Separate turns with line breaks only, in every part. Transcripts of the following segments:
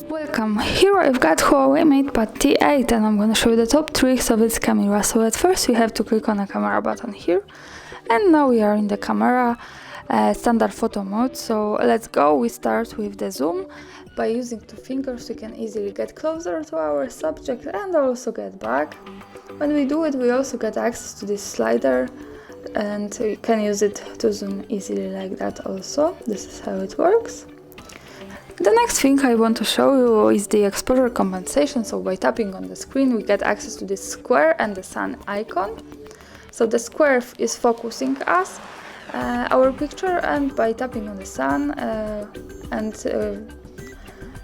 Welcome, here I've got HUAWEI MatePad T8 and I'm going to show you the top tricks of its camera. So at first we have to click on the camera button here, and now we are in the camera standard photo mode. So let's go. We start with the zoom. By using two fingers we can easily get closer to our subject and also get back. When we do it, we also get access to this slider and we can use it to zoom easily like that also. This is how it works. The next thing I want to show you is the exposure compensation. So by tapping on the screen we get access to this square and the sun icon. So the square is focusing us, our picture, and by tapping on the sun and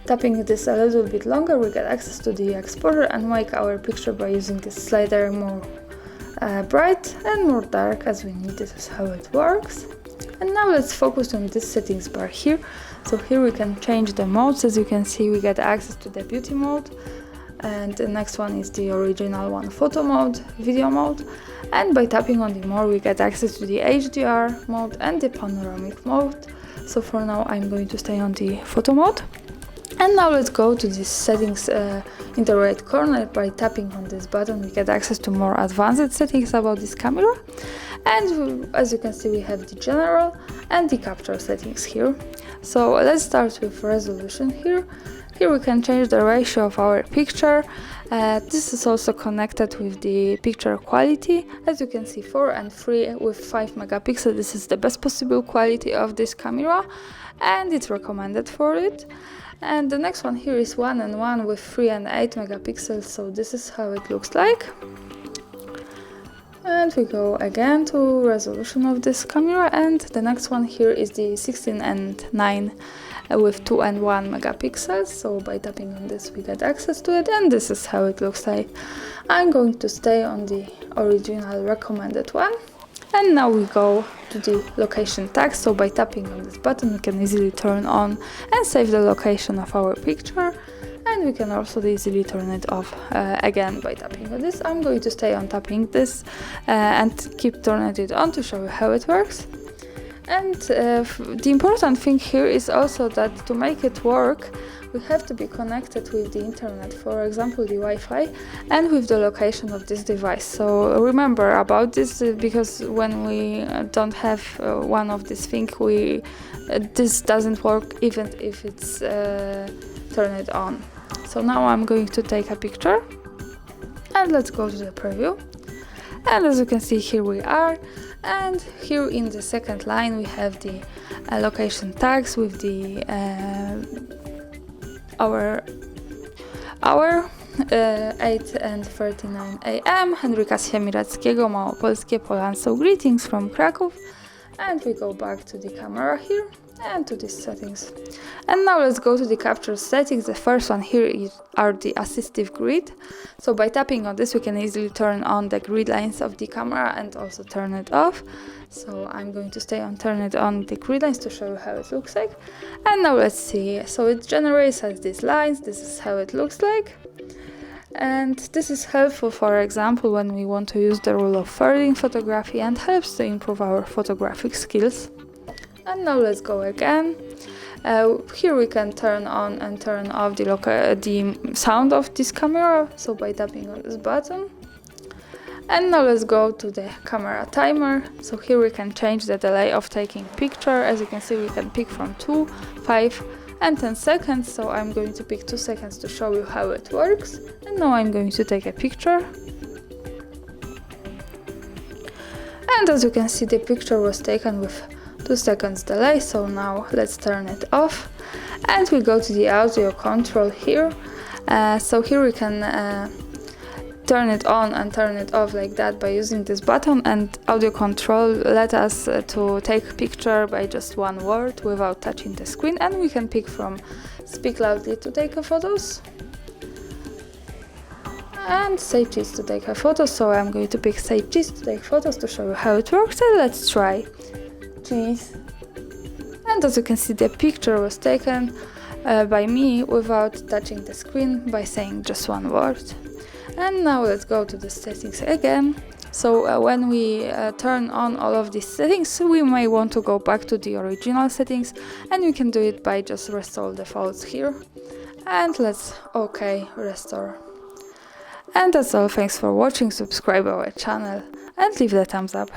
tapping this a little bit longer, we get access to the exposure and make our picture by using this slider more bright and more dark as we need. This is how it works. And now let's focus on this settings bar here. So here we can change the modes. As you can see, we get access to the beauty mode, and the next one is the original one, photo mode, video mode, and by tapping on the more we get access to the HDR mode and the panoramic mode. So for now I'm going to stay on the photo mode. And now let's go to this settings in the right corner. By tapping on this button we get access to more advanced settings about this camera, and as you can see we have the general and the capture settings here. So let's start with resolution here. Here we can change the ratio of our picture. This is also connected with the picture quality. As you can see, 4 and 3 with 5 megapixels. This is the best possible quality of this camera and it's recommended for it. And the next one here is 1 and 1 with 3 and 8 megapixels. So this is how it looks like. And we go again to resolution of this camera, and the next one here is the 16 and 9 with 2 and 1 megapixels. So by tapping on this we get access to it, and this is how it looks like. I'm going to stay on the original recommended one. And now we go to the location tag. So by tapping on this button we can easily turn on and save the location of our picture, and we can also easily turn it off again by tapping on this. I'm going to stay on tapping this and keep turning it on to show you how it works. And the important thing here is also that to make it work we have to be connected with the internet, for example the Wi-Fi, and with the location of this device. So remember about this, because when we don't have one of these things, this doesn't work even if it's turned on. So now I'm going to take a picture, and let's go to the preview. And as you can see, here we are, and here in the second line we have the location tags with the hour 8:39 AM, Henryka Siemirackiego, Małopolskie, Poland. So greetings from Kraków, and we go back to the camera here and to these settings. And now let's go to the capture settings. The first one here are the assistive grid. So by tapping on this we can easily turn on the grid lines of the camera and also turn it off. So I'm going to stay on turn it on the grid lines to show you how it looks like. And now let's see. So it generates as these lines. This is how it looks like. And this is helpful, for example, when we want to use the rule of thirds in photography, and helps to improve our photographic skills. And now let's go again. Here we can turn on and turn off the sound of this camera, so by tapping on this button. And now let's go to the camera timer. So here we can change the delay of taking picture. As you can see, we can pick from 2, 5 and 10 seconds. So I'm going to pick 2 seconds to show you how it works. And now I'm going to take a picture. And as you can see, the picture was taken with 2 seconds delay. So now let's turn it off, and we go to the audio control here. So here we can turn it on and turn it off like that by using this button, and audio control let us to take picture by just one word without touching the screen, and we can pick from speak loudly to take photos and say cheese to take a photo. So I'm going to pick say cheese to take photos to show you how it works, and let's try cheese. And as you can see, the picture was taken by me without touching the screen by saying just one word. And now let's go to the settings again. So when we turn on all of these settings, we may want to go back to the original settings, and we can do it by just restore defaults here. And let's restore. And that's all. Thanks for watching, subscribe our channel and leave the thumbs up.